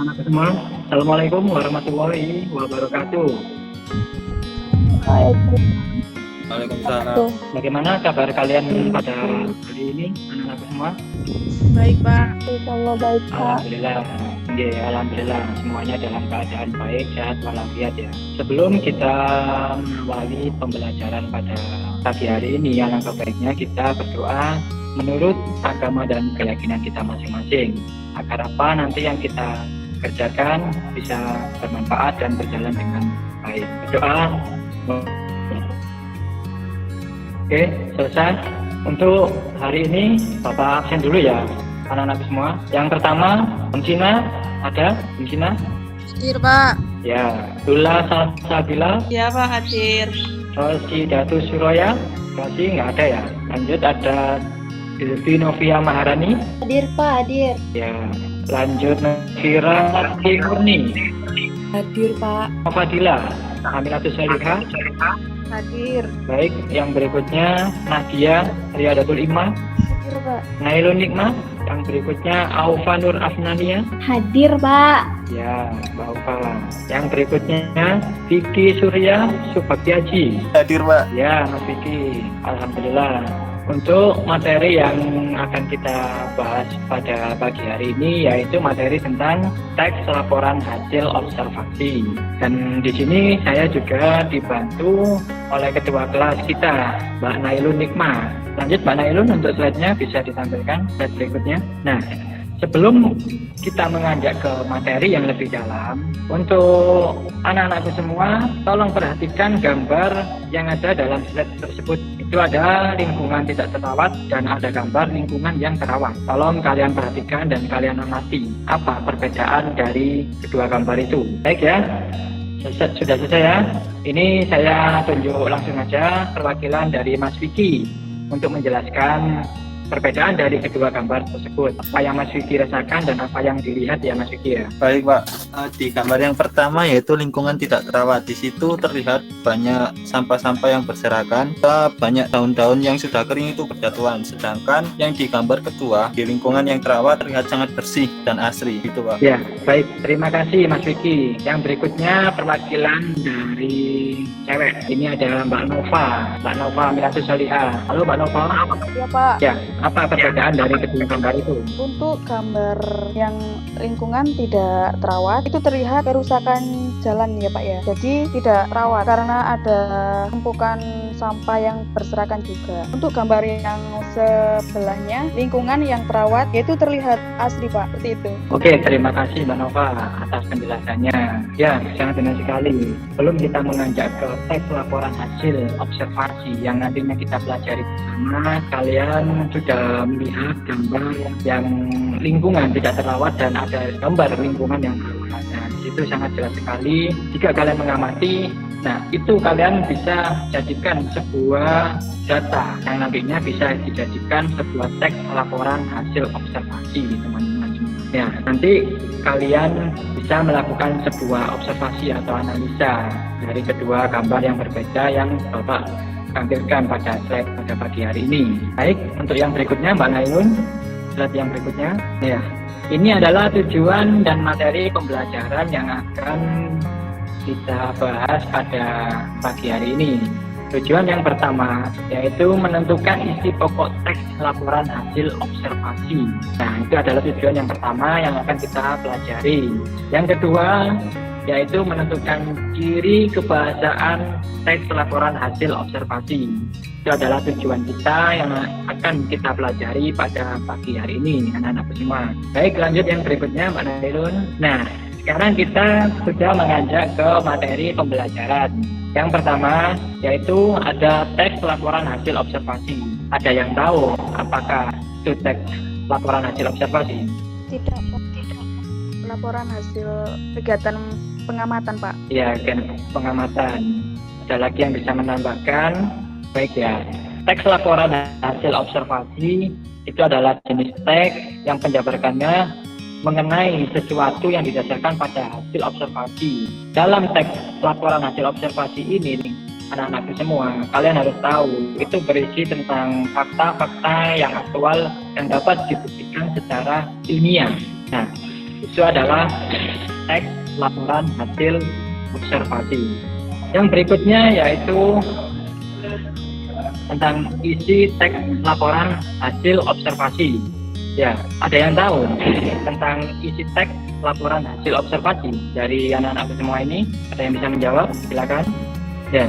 anak-anak semua. Assalamualaikum warahmatullahi wabarakatuh. Waalaikumsalam. Bagaimana kabar kalian pada hari ini, anak-anak semua? Baik, Pak. Insyaallah baik, Pak. Alhamdulillah. Oke, alhamdulillah semuanya dalam keadaan baik, sehat walafiat ya. Sebelum kita mengawali pembelajaran pada pagi hari ini, alangkah baiknya kita berdoa menurut agama dan keyakinan kita masing-masing. Agar apa nanti yang kita kerjakan bisa bermanfaat dan berjalan dengan baik. Berdoa. Oke, selesai. Untuk hari ini Bapak absen dulu ya, anak-anak semua. Yang pertama, Bung Sina, ada Bung Sina? Hadir, Pak. Ya, Dula Salsabila, Ya, Pak, hadir. Rosidatu Suroya, kasih nggak ada ya. Lanjut ada Dilvi Novia Maharani, Hadir, Pak, hadir. ya. Lanjut Novira Timurni, Hadir, Pak. Fadila, Aminatus Salihah. Hadir. Baik, yang berikutnya Nadia Riyadatul Imam, Hadir, Pak. Nailun Nikmah. Yang berikutnya Aufa Nur Afnania. Hadir, Pak. Ya, Mbak Aufa. Yang berikutnya Vicky Surya Subagyaji. Hadir, Pak. Ya, Mas Vicky. Alhamdulillah. Untuk materi yang akan kita bahas pada pagi hari ini yaitu materi tentang teks laporan hasil observasi. Dan di sini saya juga dibantu oleh ketua kelas kita, Mbak Nailun Nikmah. Lanjut Mbak Nailun, untuk slide-nya bisa ditampilkan slide berikutnya. Nah, sebelum kita menganjak ke materi yang lebih dalam, untuk anak-anakku semua, tolong perhatikan gambar yang ada dalam slide tersebut. Itu ada lingkungan tidak terawat dan ada gambar lingkungan yang terawat. Tolong kalian perhatikan dan kalian amati apa perbedaan dari kedua gambar itu. Baik ya, sudah selesai ya. Ini saya tunjuk langsung aja perwakilan dari Mas Vicky untuk menjelaskan perbedaan dari kedua gambar tersebut. Apa yang Mas Vicky rasakan dan apa yang dilihat ya Mas Vicky ya. Baik, Pak. Di gambar yang pertama yaitu lingkungan tidak terawat. Di situ terlihat banyak sampah-sampah yang berserakan, banyak daun-daun yang sudah kering itu berjatuhan. Sedangkan yang di gambar kedua, di lingkungan yang terawat terlihat sangat bersih dan asri. Gitu, Pak. Ya, baik. Terima kasih Mas Vicky. Yang berikutnya perwakilan dari cewek. Ini ada Mbak Nova. Mbak Nova Aminatus Salihah. Halo Mbak Nova. Ya, Pak. Ya, apa perbedaan dari kedua gambar itu? Untuk gambar yang lingkungan tidak terawat, itu terlihat kerusakan jalan ya, Pak ya. Jadi tidak terawat karena ada tumpukan sampah yang berserakan juga. Untuk gambar yang sebelahnya, lingkungan yang terawat, yaitu terlihat asli, Pak. Seperti itu. Oke, terima kasih Mbak Nova atas penjelasannya. Ya, sangat benar sekali. Belum kita menganjak ke teks laporan hasil observasi yang nantinya kita pelajari bersama, kalian sudah melihat gambar yang lingkungan tidak terawat dan ada gambar lingkungan yang terawat. Nah, di situ sangat jelas sekali. Jika kalian mengamati, nah itu kalian bisa jadikan sebuah data yang nantinya bisa dijadikan sebuah teks laporan hasil observasi, teman-teman semua. Ya, nanti kalian bisa melakukan sebuah observasi atau analisa dari kedua gambar yang berbeda yang Bapak tampilkan pada slide pada pagi hari ini. Baik, untuk yang berikutnya Mbak Nailun, slide yang berikutnya. Ya, ini adalah tujuan dan materi pembelajaran yang akan kita bahas pada pagi hari ini. Tujuan yang pertama yaitu menentukan isi pokok teks laporan hasil observasi. Nah, itu adalah tujuan yang pertama yang akan kita pelajari. Yang kedua yaitu menentukan ciri kebahasaan teks laporan hasil observasi. Itu adalah tujuan kita yang akan kita pelajari pada pagi hari ini, anak-anak semua. Baik, lanjut yang berikutnya Mbak Nailun. Nah, sekarang kita sudah menganjak ke materi pembelajaran. Yang pertama yaitu ada teks laporan hasil observasi. Ada yang tahu apakah itu teks laporan hasil observasi? Tidak. Laporan hasil kegiatan pengamatan, Pak. Ya, kan pengamatan. Ada lagi yang bisa menambahkan? Baik ya. Teks laporan hasil observasi itu adalah jenis teks yang penjabarannya mengenai sesuatu yang didasarkan pada hasil observasi. Dalam teks laporan hasil observasi ini nih, anak-anak semua, kalian harus tahu itu berisi tentang fakta-fakta yang aktual yang dapat dibuktikan secara ilmiah. Nah, itu adalah teks laporan hasil observasi. Yang berikutnya yaitu tentang isi teks laporan hasil observasi. Ya, ada yang tahu tentang isi teks laporan hasil observasi dari anak-anak semua ini? Ada yang bisa menjawab? Silakan. Ya,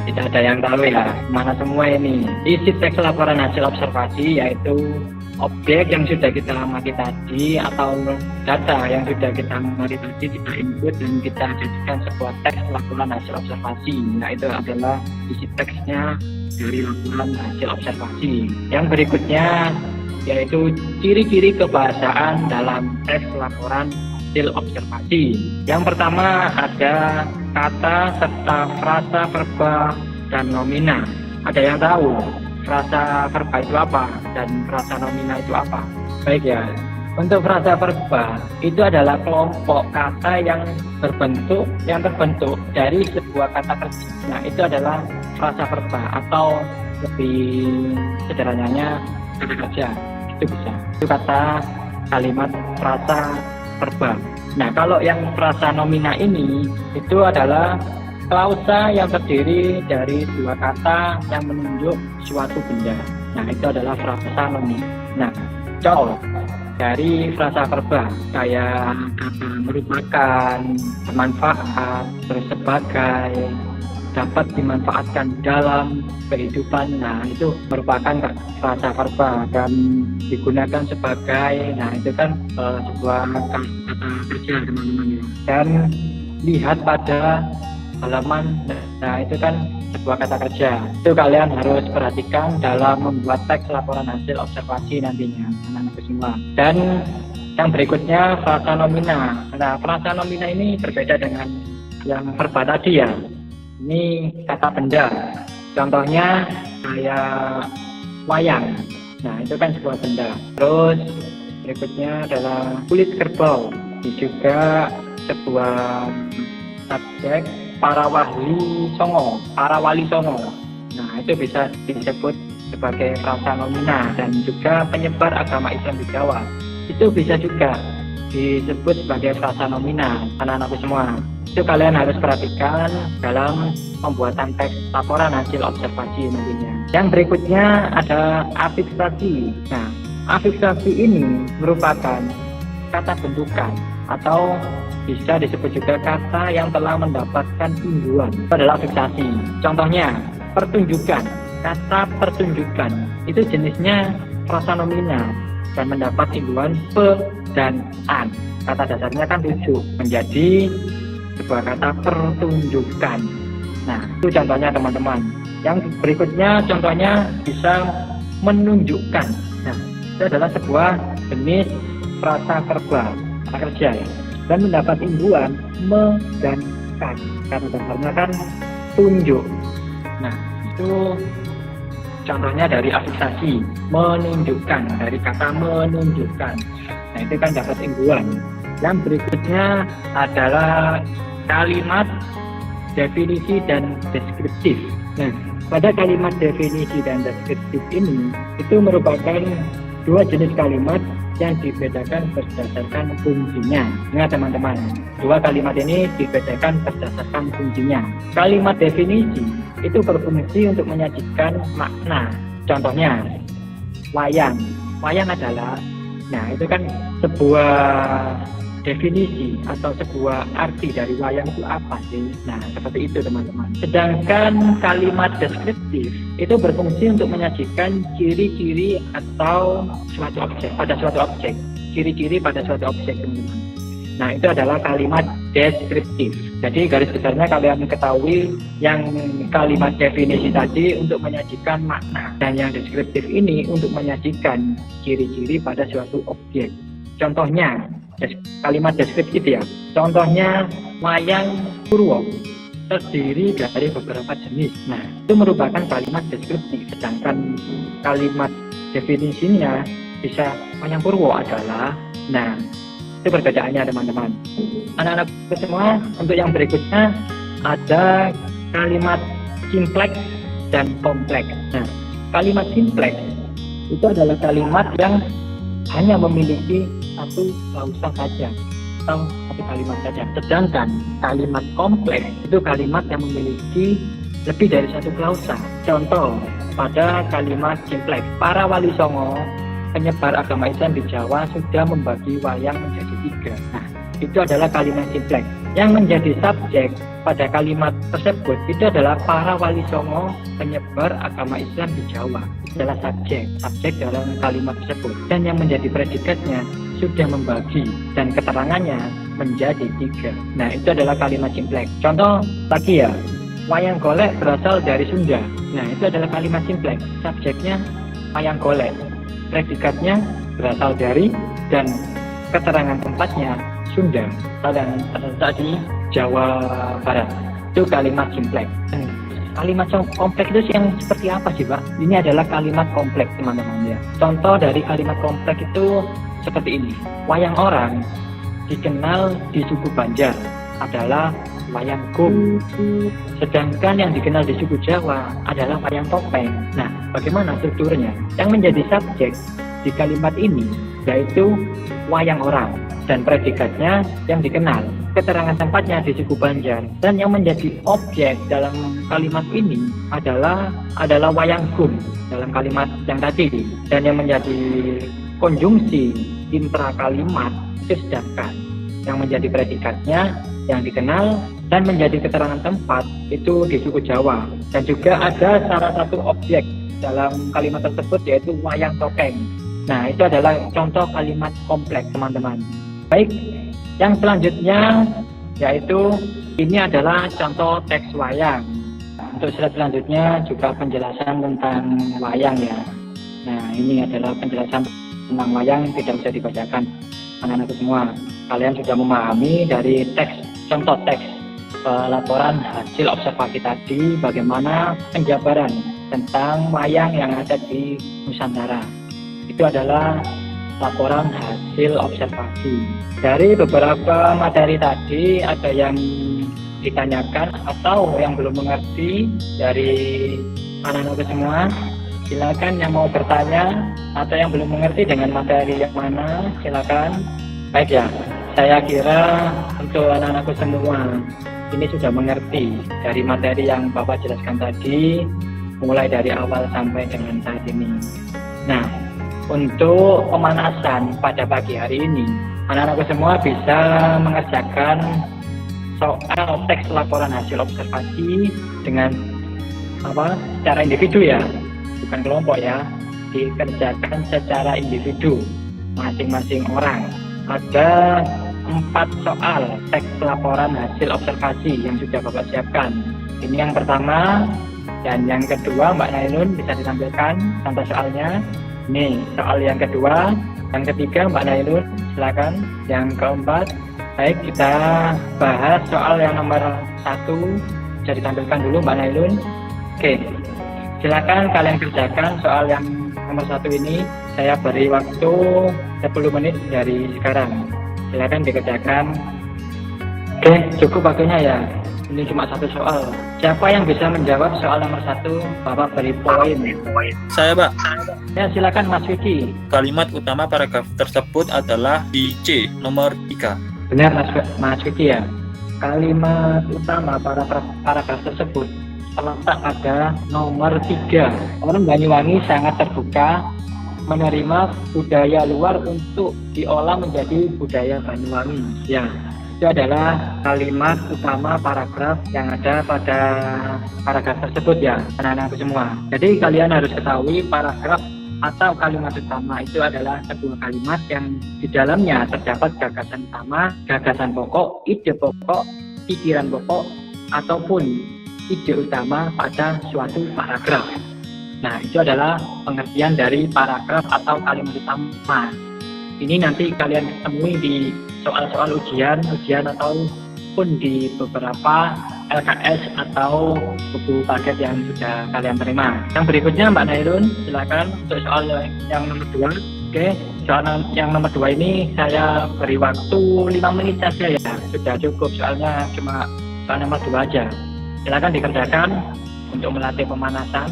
tidak ada yang tahu ya, mana semua ini. Isi teks laporan hasil observasi yaitu objek yang sudah kita amati tadi atau data yang sudah kita amati tadi kita input dan kita jadikan sebuah teks laporan hasil observasi. Nah, itu adalah isi teksnya dari laporan hasil observasi. Yang berikutnya yaitu ciri-ciri kebahasaan dalam teks laporan hasil observasi. Yang pertama ada kata serta frasa verba dan nomina. Ada yang tahu frasa verba itu apa dan frasa nomina itu apa? Baik ya. Untuk frasa verba itu adalah kelompok kata yang terbentuk dari sebuah kata kerja. Nah, itu adalah frasa verba atau lebih sederhananya kata kerja. Itu bisa. Itu kata kalimat frasa verba. Nah, kalau yang frasa nomina ini itu adalah klausa yang terdiri dari dua kata yang menunjuk suatu benda. Nah, itu adalah frasa nomina. Nah, contoh dari frasa verba kayak kata merupakan, bermanfaat, terus sebagai, dapat dimanfaatkan dalam kehidupan. Nah, itu merupakan frasa verba dan digunakan sebagai, nah itu kan sebuah kata kerja teman-teman ya. Dan lihat pada halaman, nah itu kan sebuah kata kerja. Itu kalian harus perhatikan dalam membuat teks laporan hasil observasi nantinya, anak-anak semua. Dan yang berikutnya frasa nomina. Nah, frasa nomina ini berbeda dengan yang verba tadi ya. Ini kata benda. Contohnya kayak wayang. Nah, itu kan sebuah benda. Terus berikutnya adalah kulit kerbau. Ini juga sebuah subjek para wali songo. Nah, itu bisa disebut sebagai frasa nomina. Dan juga penyebar agama Islam di Jawa, itu bisa juga disebut sebagai frasa nomina, anak-anakku semua. Itu kalian harus perhatikan dalam pembuatan teks laporan hasil observasi nantinya. Yang berikutnya ada afiksasi. Nah, afiksasi ini merupakan kata bentukan atau bisa disebut juga kata yang telah mendapatkan tinjuan. Itu adalah afiksasi. Contohnya pertunjukan. Kata pertunjukan itu jenisnya frasa nomina dan mendapat tinjuan pe dan an. Kata dasarnya kan tujuh menjadi sebuah kata pertunjukan. Nah, itu contohnya teman-teman. Yang berikutnya contohnya bisa menunjukkan. Nah, itu adalah sebuah jenis frasa verba, kata kerja ya. Dan mendapat imbuhan me dan kan. Kata dasarnya kan tunjuk. Nah, itu contohnya dari afiksasi, menunjukkan, dari kata menunjukkan. Nah, itu kan dapat imbuhan. Yang berikutnya adalah kalimat definisi dan deskriptif. Nah, pada kalimat definisi dan deskriptif ini itu merupakan dua jenis kalimat yang dibedakan berdasarkan fungsinya. Ingat teman-teman, dua kalimat ini dibedakan berdasarkan fungsinya. Kalimat definisi itu berfungsi untuk menyajikan makna. Contohnya wayang. Wayang adalah, nah itu kan sebuah definisi atau sebuah arti dari wayang itu apa sih? Nah, seperti itu teman-teman. Sedangkan kalimat deskriptif itu berfungsi untuk menyajikan ciri-ciri atau suatu objek, pada suatu objek. Ciri-ciri pada suatu objek, teman-teman. Nah, itu adalah kalimat deskriptif. Jadi garis besarnya kalian ketahui yang kalimat definisi tadi untuk menyajikan makna, dan yang deskriptif ini untuk menyajikan ciri-ciri pada suatu objek. Contohnya kalimat deskriptif ya. Contohnya wayang Purwo terdiri dari beberapa jenis. Nah, itu merupakan kalimat deskriptif. Sedangkan kalimat definisinya bisa wayang Purwo adalah, nah itu perbedaannya teman-teman. Anak-anak semua, untuk yang berikutnya ada kalimat simpleks dan kompleks. Nah, kalimat simpleks itu adalah kalimat yang hanya memiliki satu klausa saja. atau satu kalimat saja. Sedangkan kalimat kompleks itu kalimat yang memiliki lebih dari satu klausa. Contoh, pada kalimat simplex, para wali songo penyebar agama Islam di Jawa sudah membagi wayang menjadi 3. Nah, itu adalah kalimat simplex. Yang menjadi subjek pada kalimat tersebut itu adalah para wali songo penyebar agama Islam di Jawa. Itu adalah subjek dalam kalimat tersebut. Dan yang menjadi predikatnya sudah membagi dan keterangannya menjadi 3. Nah, itu adalah kalimat simplex. Contoh lagi ya, wayang golek berasal dari Sunda. Nah, itu adalah kalimat simplex. Subjeknya wayang golek, predikatnya berasal dari dan keterangan tempatnya Sunda dan terletak di Jawa Barat. Itu kalimat simplex. Kalimat kompleks itu yang seperti apa sih, Pak? Ini adalah kalimat kompleks, teman-teman ya. Contoh dari kalimat kompleks itu seperti ini. Wayang orang dikenal di suku Banjar adalah wayang gum. Sedangkan yang dikenal di suku Jawa adalah wayang topeng. Nah, bagaimana strukturnya? Yang menjadi subjek di kalimat ini yaitu wayang orang dan predikatnya yang dikenal. Keterangan tempatnya di suku Banjar, dan yang menjadi objek dalam kalimat ini adalah wayang gum dalam kalimat yang tadi, dan yang menjadi konjungsi intra kalimat itu sedangkan. Yang menjadi predikatnya yang dikenal dan menjadi keterangan tempat itu di suku Jawa, dan juga ada salah satu objek dalam kalimat tersebut yaitu wayang topeng. Nah, itu adalah contoh kalimat kompleks, teman-teman. Baik, yang selanjutnya yaitu ini adalah contoh teks wayang. Untuk slide selanjutnya juga penjelasan tentang wayang ya. Nah, ini adalah penjelasan tentang wayang, tidak bisa dibacakan anak-anakku semua. Kalian sudah memahami dari teks, contoh teks laporan hasil observasi tadi bagaimana penjabaran tentang wayang yang ada di Nusantara. Itu adalah laporan hasil observasi. Dari beberapa materi tadi ada yang ditanyakan atau yang belum mengerti dari anak-anak semua. Silakan yang mau bertanya atau yang belum mengerti dengan materi yang mana, silakan. Baik ya, saya kira untuk anak-anakku semua ini sudah mengerti dari materi yang Bapak jelaskan tadi, mulai dari awal sampai dengan saat ini. Nah, untuk pemanasan pada pagi hari ini, anak-anakku semua bisa mengerjakan soal teks laporan hasil observasi dengan secara individu ya, bukan kelompok ya, dikerjakan secara individu masing-masing orang. Ada 4 soal teks laporan hasil observasi yang sudah Bapak siapkan. Ini yang pertama, dan yang kedua Mbak Nailun bisa ditampilkan contoh soalnya. Ini soal yang kedua, yang ketiga Mbak Nailun silakan. Yang keempat, baik kita bahas soal yang nomor 1, bisa ditampilkan dulu Mbak Nailun. Oke, silakan kalian kerjakan soal yang nomor 1 ini. Saya beri waktu 10 menit dari sekarang. Silakan dikerjakan. Oke, cukup waktunya ya. Ini cuma 1 soal. Siapa yang bisa menjawab soal nomor 1, Bapak beri poin. Saya, Pak. Ya, silakan Mas Vicky. Kalimat utama paragraf tersebut adalah di C, nomor 3. Benar Mas Vicky ya. Kalimat utama paragraf tersebut terletak pada nomor 3. Orang Banyuwangi sangat terbuka menerima budaya luar untuk diolah menjadi budaya Banyuwangi. Ya, itu adalah kalimat utama paragraf yang ada pada paragraf tersebut ya, anak-anakku semua. Jadi kalian harus ketahui paragraf atau kalimat utama itu adalah sebuah kalimat yang di dalamnya terdapat gagasan utama, gagasan pokok, ide pokok, pikiran pokok, ataupun ide utama pada suatu paragraf. Nah, itu adalah pengertian dari paragraf atau kalimat utama. Ini nanti kalian temui di soal-soal ujian ataupun di beberapa LKS atau buku paket yang sudah kalian terima. Yang berikutnya Mbak Nailun, silakan untuk soal yang nomor 2. Oke, soal yang nomor 2 ini saya beri waktu 5 menit saja ya. Sudah cukup, soalnya cuma soal nomor 2 aja. Silakan dikerjakan untuk melatih pemanasan.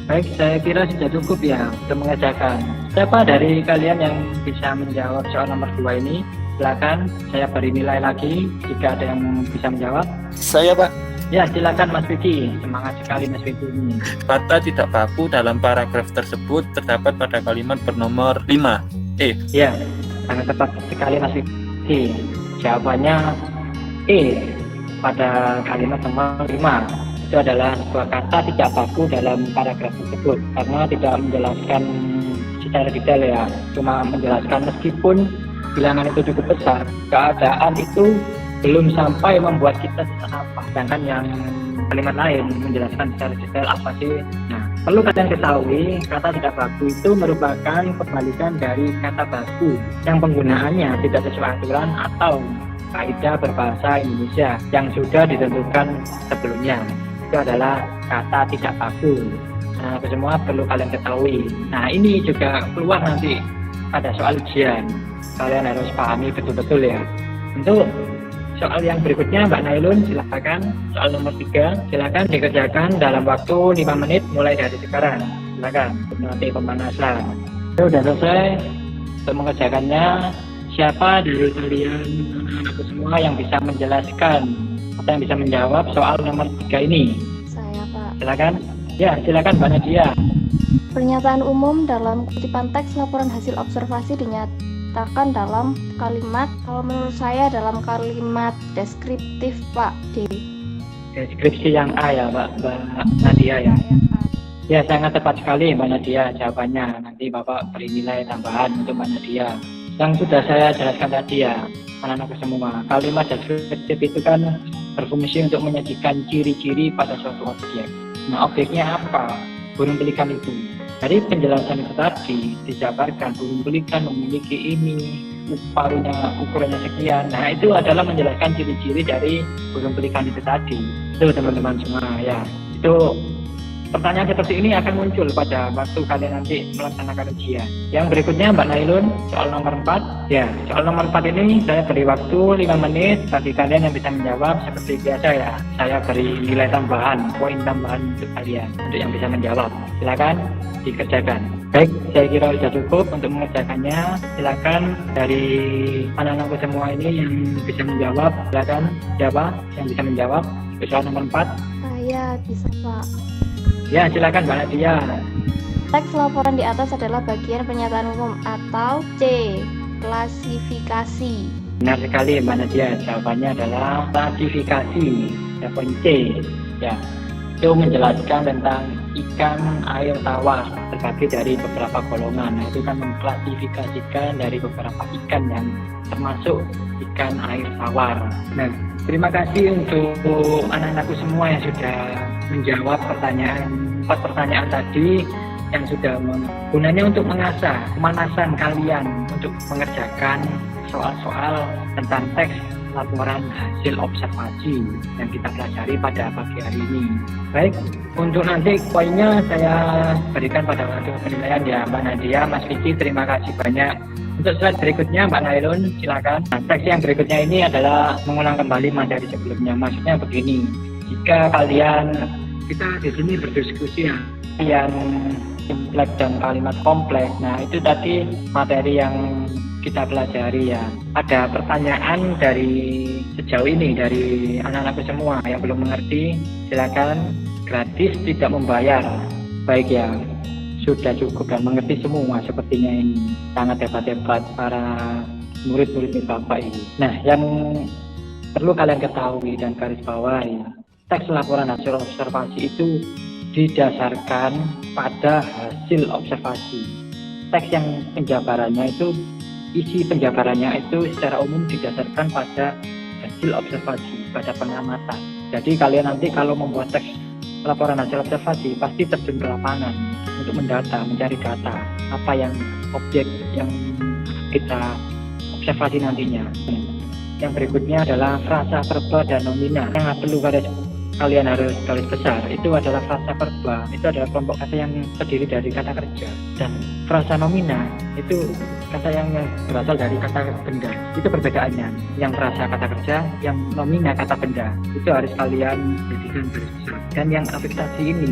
Baik, saya kira sudah cukup ya untuk mengerjakan. Siapa dari kalian yang bisa menjawab soal nomor 2 ini? Silakan, saya beri nilai lagi jika ada yang bisa menjawab. Saya Pak, Ya, silakan Mas Vicky. Semangat sekali Mas Vicky ini. kata tidak baku dalam paragraf tersebut terdapat pada kalimat bernomor 5. Ya, sangat tepat sekali Mas Vicky. Jawabannya E pada kalimat nomor 5. Itu adalah sebuah kata tidak baku dalam paragraf tersebut karena tidak menjelaskan secara detail ya, cuma menjelaskan meskipun bilangan itu cukup besar, keadaan itu belum sampai membuat kita sesak napas. Sedangkan yang kalimat lain menjelaskan secara detail apa sih. Nah, perlu kalian ketahui kata tidak baku itu merupakan kebalikan dari kata baku yang penggunaannya tidak sesuai aturan atau kaidah berbahasa Indonesia yang sudah ditentukan sebelumnya. Itu adalah kata tidak baku. Nah, itu semua perlu kalian ketahui. Nah, ini juga keluar nanti pada soal ujian. Kalian harus pahami betul-betul ya. Untuk soal yang berikutnya Mbak Nailun, silakan. Soal nomor 3, silakan dikerjakan dalam waktu 5 menit mulai dari sekarang. Silakan, nanti pemanasan. Itu sudah selesai. Untuk mengerjakannya, siapa dari kalian anak-anakku semua yang bisa menjelaskan atau yang bisa menjawab soal nomor 3 ini? Saya, Pak. Silakan. Ya, silakan Mbak Nadia. Pernyataan umum dalam kutipan teks laporan hasil observasi dinyatakan dalam kalimat, kalau menurut saya dalam kalimat deskriptif, Pak. D. Deskripsi yang A ya Mbak Nadia ya. Ya, sangat tepat sekali Mbak Nadia jawabannya. Nanti Bapak beri nilai tambahan untuk Mbak Nadia. Yang sudah saya jelaskan tadi ya, anak-anakku semua. Kalimat deskriptif itu kan berfungsi untuk menyajikan ciri-ciri pada suatu objek. Nah, objeknya apa? Burung pelikan itu. Dari penjelasan itu tadi dijabarkan burung pelikan memiliki ini, ukurannya sekian. Nah, itu adalah menjelaskan ciri-ciri dari burung pelikan itu tadi. Itu teman-teman semua ya. Itu pertanyaan seperti ini akan muncul pada waktu kalian nanti melaksanakan ujian. Yang berikutnya Mbak Nailun, soal nomor 4. Ya, soal nomor 4 ini saya beri waktu 5 menit bagi kalian yang bisa menjawab seperti biasa ya. Saya beri nilai tambahan, poin tambahan untuk kalian untuk yang bisa menjawab. Silakan dikerjakan. Baik, saya kira sudah cukup untuk mengerjakannya. Silakan dari anak-anakku semua ini yang bisa menjawab, silakan siapa yang bisa menjawab soal nomor 4. Saya bisa, Pak. Ya, silakan Mbak Nadia. Teks laporan di atas adalah bagian pernyataan umum atau C. Klasifikasi. Benar sekali Mbak Nadia, jawabannya adalah klasifikasi. Ya, poin C. Ya, itu menjelaskan tentang ikan air tawar terbagi dari beberapa golongan. Nah, itu kan mengklasifikasikan dari beberapa ikan yang termasuk ikan air tawar. Nah, terima kasih untuk anak-anakku semua yang sudah menjawab empat pertanyaan tadi yang sudah gunanya untuk mengasah kemanasan kalian untuk mengerjakan soal-soal tentang teks laporan hasil observasi yang kita pelajari pada pagi hari ini. Baik, untuk nanti poinnya saya berikan pada waktu penilaian ya Mbak Nadia, Mas Vicky, terima kasih banyak. Untuk slide berikutnya Mbak Nailun, silakan. Nah, teks yang berikutnya ini adalah mengulang kembali materi sebelumnya. Maksudnya begini, jika kita di sini berdiskusi yang simpleks dan kalimat kompleks. Nah, itu tadi materi yang kita pelajari ya. Ada pertanyaan dari sejauh ini dari anak-anakku semua yang belum mengerti, silakan, gratis tidak membayar. Baik ya, sudah cukup dan mengerti semua sepertinya ini. Sangat hebat-hebat para murid-murid Bapak ini. Nah, yang perlu kalian ketahui dan garis bawahi, teks laporan hasil observasi itu didasarkan pada hasil observasi. Teks yang penjabarannya itu, isi penjabarannya itu secara umum didasarkan pada hasil observasi, pada pengamatan. Jadi kalian nanti kalau membuat teks laporan hasil observasi pasti terjun ke lapangan untuk mendata, mencari data apa yang objek yang kita observasi nantinya. Yang berikutnya adalah frasa, verba, dan nomina. Yang perlu kalian harus garis besar itu adalah frasa verba, itu adalah kelompok kata yang terdiri dari kata kerja, dan frasa nomina itu kata yang berasal dari kata benda. Itu perbedaannya, yang frasa kata kerja, yang nomina kata benda. Itu harus kalian jadikan garis besar. Dan yang afiksasi ini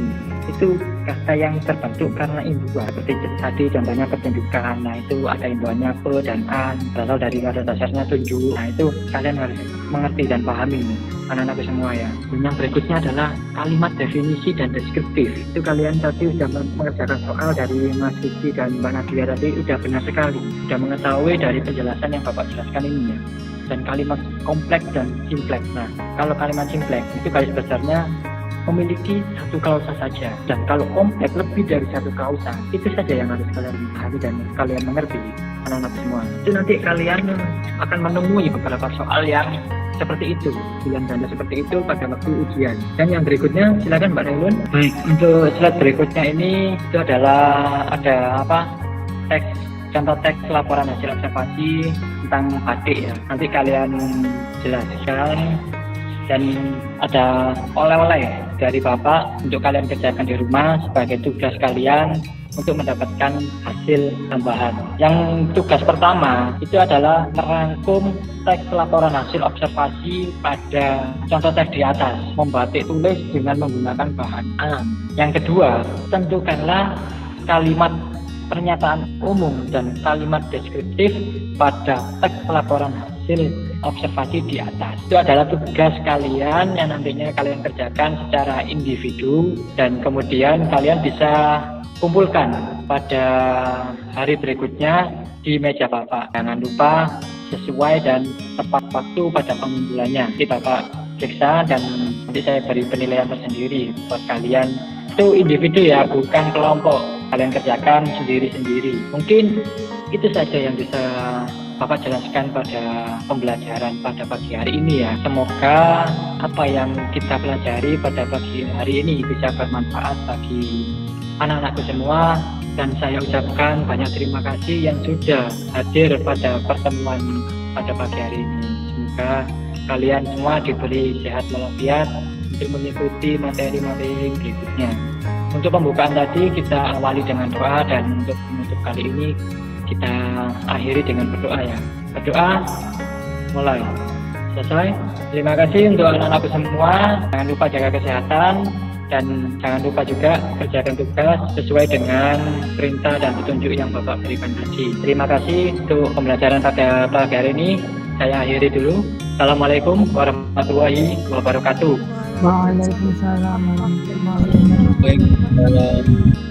itu kata yang terbentuk karena imbuhan. Seperti tadi contohnya pertunjukan, nah itu ada imbuhannya pe dan an, berasal dari kata dasarnya tunjuk. Nah itu kalian harus mengerti dan pahami anak-anakku semua ya. Dan yang berikutnya adalah kalimat definisi dan deskriptif. Itu kalian tadi sudah mengerjakan soal dari Mas Vicky dan Mbak Nadia tadi, sudah benar sekali, sudah mengetahui dari penjelasan yang Bapak jelaskan ini ya. Dan kalimat kompleks dan simpleks. Nah, kalau kalimat simpleks itu garis besarnya memiliki satu klausa saja, dan kalau kompleks lebih dari satu klausa, itu saja yang harus kalian pahami dan kalian mengerti anak-anak semua. Itu nanti kalian akan menemui beberapa soal yang seperti itu, pilihan ganda seperti itu pada waktu ujian. Dan yang berikutnya silakan Mbak Nailun. Baik, untuk slide berikutnya ini itu adalah ada teks, contoh teks laporan hasil observasi tentang batik ya. Nanti kalian jelaskan dan ada oleh-oleh dari Bapak untuk kalian kerjakan di rumah sebagai tugas kalian untuk mendapatkan hasil tambahan. Yang tugas pertama itu adalah merangkum teks laporan hasil observasi pada contoh teks di atas, membatik tulis dengan menggunakan bahan A. Yang kedua, tentukanlah kalimat pernyataan umum dan kalimat deskriptif pada teks laporan hasil observasi di atas. Itu adalah tugas kalian yang nantinya kalian kerjakan secara individu dan kemudian kalian bisa kumpulkan pada hari berikutnya di meja Bapak. Jangan lupa sesuai dan tepat waktu pada pengumpulannya. Nanti Bapak periksa dan nanti saya beri penilaian tersendiri buat kalian. Itu individu ya, bukan kelompok. Kalian kerjakan sendiri-sendiri. Mungkin itu saja yang bisa Bapak jelaskan pada pembelajaran pada pagi hari ini ya. Semoga apa yang kita pelajari pada pagi hari ini bisa bermanfaat bagi anak-anakku semua, dan saya ucapkan banyak terima kasih yang sudah hadir pada pertemuan pada pagi hari ini. Semoga kalian semua diberi sehat walafiat untuk mengikuti materi-materi berikutnya. Untuk pembukaan tadi kita awali dengan doa, dan untuk penutup kali ini kita akhiri dengan berdoa ya. Berdoa, mulai. Selesai. Terima kasih untuk anak-anakku semua. Jangan lupa jaga kesehatan dan jangan lupa juga kerjakan tugas sesuai dengan perintah dan petunjuk yang Bapak berikan tadi. Terima kasih untuk pembelajaran pada pagi hari ini. Saya akhiri dulu. Assalamualaikum warahmatullahi wabarakatuh. Waalaikumsalam warahmatullahi wabarakatuh. Baik.